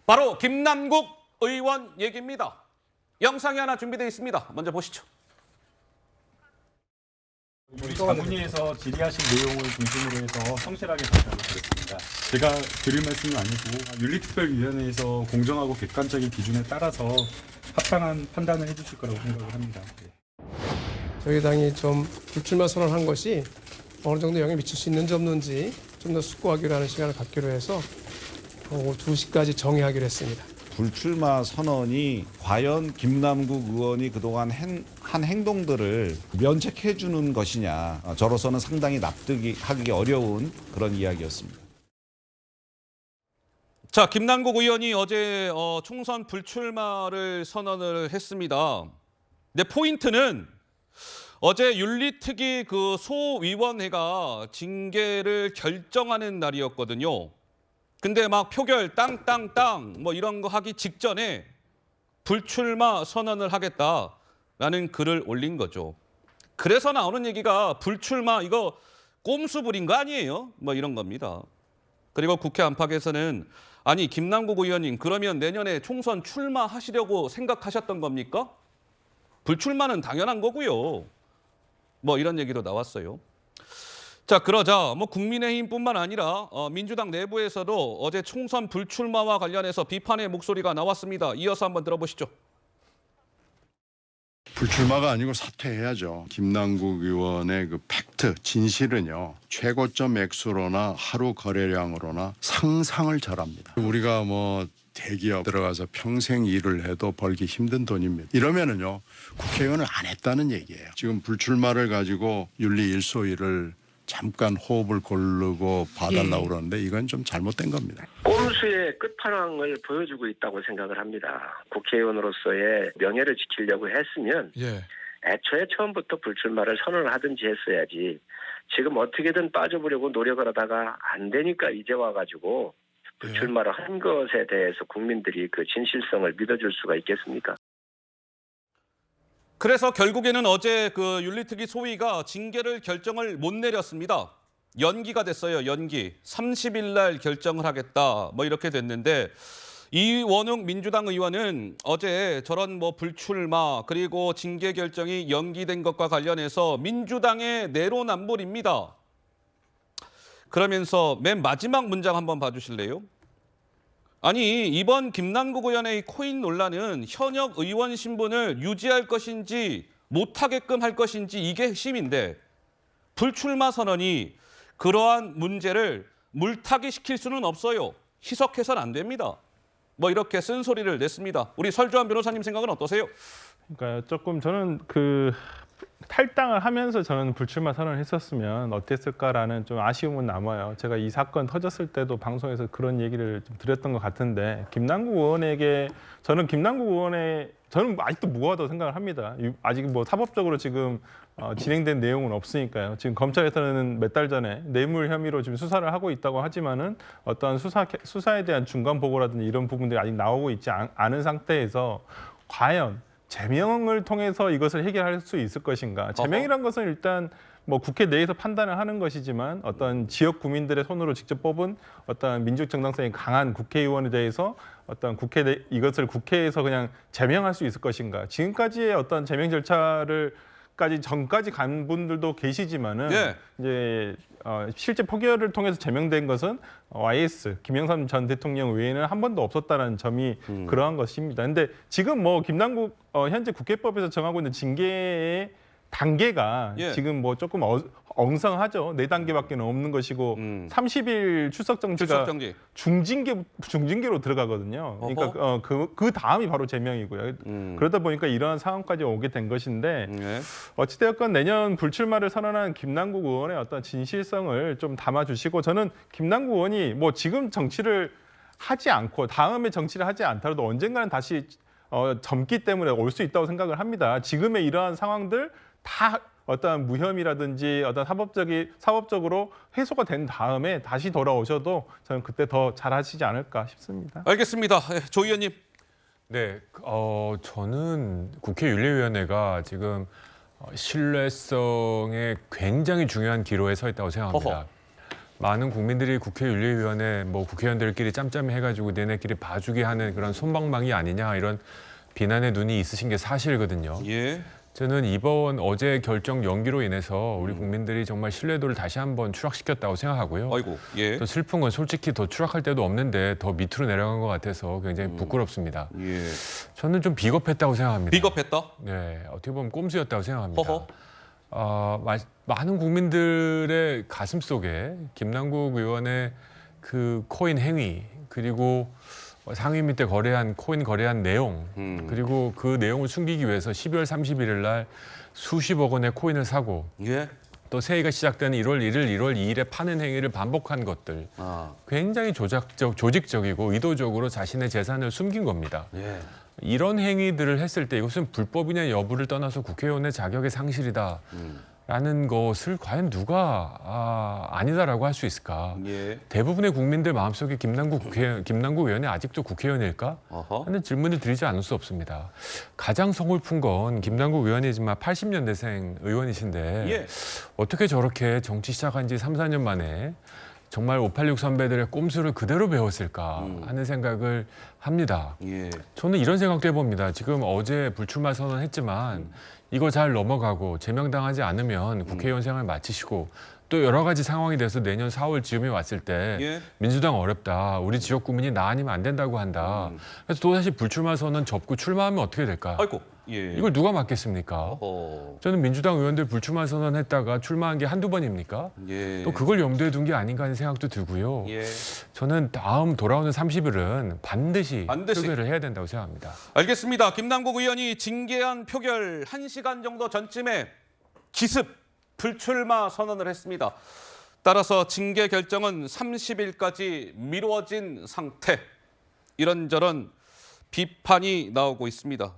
바로 김남국 의원 얘기입니다. 영상이 하나 준비되어 있습니다. 먼저 보시죠. 우리 자문위에서 질의하신 내용을 중심으로 해서 성실하게 답변을 드렸습니다. 제가 드릴 말씀은 아니고 윤리특별위원회에서 공정하고 객관적인 기준에 따라서 합당한 판단을 해주실 거라고 생각을 합니다. 저희 당이 좀 불출마 선언한 것이 어느 정도 영향을 미칠 수 있는지 없는지 좀 더 숙고하기로 하는 시간을 갖기로 해서 오후 2시까지 정의하기로 했습니다. 불출마 선언이 과연 김남국 의원이 그동안 한 행동들을 면책해 주는 것이냐, 저로서는 상당히 납득하기 어려운 그런 이야기였습니다. 자, 김남국 의원이 어제 총선 불출마를 선언을 했습니다. 근데 포인트는 어제 윤리특위 그 소위원회가 징계를 결정하는 날이었거든요. 근데 막 표결 땅땅땅 뭐 이런 거 하기 직전에 불출마 선언을 하겠다라는 글을 올린 거죠. 그래서 나오는 얘기가 불출마 이거 꼼수 부린 거 아니에요? 뭐 이런 겁니다. 그리고 국회 안팎에서는 아니 김남국 의원님 그러면 내년에 총선 출마하시려고 생각하셨던 겁니까? 불출마는 당연한 거고요. 뭐 이런 얘기도 나왔어요. 자, 그러자 뭐 국민의힘뿐만 아니라 민주당 내부에서도 어제 총선 불출마와 관련해서 비판의 목소리가 나왔습니다. 이어서 한번 들어보시죠. 불출마가 아니고 사퇴해야죠. 김남국 의원의 그 팩트, 진실은요. 최고점 액수로나 하루 거래량으로나 상상을 절합니다. 우리가 뭐 대기업 들어가서 평생 일을 해도 벌기 힘든 돈입니다. 이러면은요. 국회의원을 안 했다는 얘기예요. 지금 불출마를 가지고 윤리 일소위를 잠깐 호흡을 고르고 봐달라고 그러는데 이건 좀 잘못된 겁니다. 꼼수의 끝판왕을 보여주고 있다고 생각을 합니다. 국회의원으로서의 명예를 지키려고 했으면 애초에 처음부터 불출마를 선언을 하든지 했어야지. 지금 어떻게든 빠져보려고 노력을 하다가 안 되니까 이제 와가지고 불출마를 한 것에 대해서 국민들이 그 진실성을 믿어줄 수가 있겠습니까? 그래서 결국에는 어제 그 윤리특위 소위가 징계를 결정을 못 내렸습니다. 연기가 됐어요. 연기. 30일 날 결정을 하겠다. 뭐 이렇게 됐는데 이원웅 민주당 의원은 어제 저런 뭐 불출마 그리고 징계 결정이 연기된 것과 관련해서 민주당의 내로남불입니다. 그러면서 맨 마지막 문장 한번 봐주실래요? 아니 이번 김남국 의원의 코인 논란은 현역 의원 신분을 유지할 것인지 못하게끔 할 것인지 이게 핵심인데 불출마 선언이 그러한 문제를 물타기 시킬 수는 없어요. 희석해서는 안 됩니다. 뭐 이렇게 쓴소리를 냈습니다. 우리 설주환 변호사님 생각은 어떠세요? 그러니까 조금 저는 탈당을 하면서 저는 불출마 선언을 했었으면 어땠을까라는 좀 아쉬움은 남아요. 제가 이 사건 터졌을 때도 방송에서 그런 얘기를 좀 드렸던 것 같은데 김남국 의원에게 저는 아직도 무고하다고 생각을 합니다. 아직 뭐 사법적으로 지금 진행된 내용은 없으니까요. 지금 검찰에서는 몇 달 전에 뇌물 혐의로 지금 수사를 하고 있다고 하지만은 어떤 수사에 대한 중간 보고라든지 이런 부분들이 아직 나오고 있지 않은 상태에서 과연 제명을 통해서 이것을 해결할 수 있을 것인가. 제명이란 것은 일단 뭐 국회 내에서 판단을 하는 것이지만 어떤 지역 구민들의 손으로 직접 뽑은 어떤 민족 정당성이 강한 국회의원에 대해서 어떤 이것을 국회에서 그냥 제명할 수 있을 것인가. 지금까지의 어떤 제명 절차를 전까지 간 분들도 계시지만은 이제 실제 표결을 통해서 제명된 것은 YS 김영삼 전 대통령 외에는 한 번도 없었다는 점이 그러한 것입니다. 근데 지금 뭐 김남국 현재 국회법에서 정하고 있는 징계의 단계가 지금 뭐 조금 엉성하죠. 4단계밖에 없는 것이고 30일 출석정지가 중징계로 들어가거든요. 그러니까 그 다음이 바로 제명이고요. 그러다 보니까 이러한 상황까지 오게 된 것인데 어찌되었건 내년 불출마를 선언한 김남국 의원의 어떤 진실성을 좀 담아주시고 저는 김남국 의원이 뭐 지금 정치를 하지 않고 다음에 정치를 하지 않더라도 언젠가는 다시 젊기 때문에 올 수 있다고 생각을 합니다. 지금의 이러한 상황들 다 어떤 무혐의라든지 어떤 사법적으로 해소가 된 다음에 다시 돌아오셔도 저는 그때 더 잘하시지 않을까 싶습니다. 알겠습니다. 조 의원님. 네, 저는 국회윤리위원회가 지금 신뢰성에 굉장히 중요한 기로에 서 있다고 생각합니다. 많은 국민들이 국회윤리위원회 뭐 국회의원들끼리 짬짬이 해가지고 얘네끼리 봐주게 하는 그런 솜방망이 아니냐 이런 비난의 눈이 있으신 게 사실이거든요. 예. 저는 이번 어제 결정 연기로 인해서 우리 국민들이 정말 신뢰도를 다시 한번 추락시켰다고 생각하고요. 아이고. 예. 또 슬픈 건 솔직히 더 추락할 데도 없는데 더 밑으로 내려간 것 같아서 굉장히 부끄럽습니다. 예. 저는 좀 비겁했다고 생각합니다. 비겁했다. 네, 어떻게 보면 꼼수였다고 생각합니다. 허허. 많은 국민들의 가슴 속에 김남국 의원의 그 코인 행위 그리고 상위 밑에 거래한 코인 거래한 내용 그리고 그 내용을 숨기기 위해서 12월 31일 날 수십억 원의 코인을 사고 예. 또 새해가 시작되는 1월 1일, 1월 2일에 파는 행위를 반복한 것들 아. 굉장히 조직적이고 의도적으로 자신의 재산을 숨긴 겁니다. 예. 이런 행위들을 했을 때 이것은 불법이냐 여부를 떠나서 국회의원의 자격의 상실이다. 라는 것을 과연 누가 아니다라고 할 수 있을까? 예. 대부분의 국민들 마음속에 김남국 의원이 아직도 국회의원일까? 어허. 하는 질문을 드리지 않을 수 없습니다. 가장 서글픈 건 김남국 의원이지만 80년대생 의원이신데 예. 어떻게 저렇게 정치 시작한 지 3, 4년 만에 정말 586 선배들의 꼼수를 그대로 배웠을까 하는 생각을 합니다. 예. 저는 이런 생각도 해봅니다. 지금 어제 불출마 선언했지만 이거 잘 넘어가고 제명당하지 않으면 국회의원 생활 마치시고 또 여러 가지 상황이 돼서 내년 4월 즈음이 왔을 때 예. 민주당 어렵다. 우리 지역 구민이 나 아니면 안 된다고 한다. 그래서 또다시 불출마 선언 접고 출마하면 어떻게 될까? 아이고. 예. 이걸 누가 맡겠습니까? 저는 민주당 의원들 불출마 선언했다가 출마한 게 한두 번입니까? 예. 또 그걸 염두에 둔 게 아닌가 하는 생각도 들고요. 예. 저는 다음 돌아오는 30일은 반드시 표결을 해야 된다고 생각합니다. 알겠습니다. 김남국 의원이 징계안 표결 1시간 정도 전쯤에 기습 불출마 선언을 했습니다. 따라서 징계 결정은 30일까지 미뤄진 상태. 이런저런 비판이 나오고 있습니다.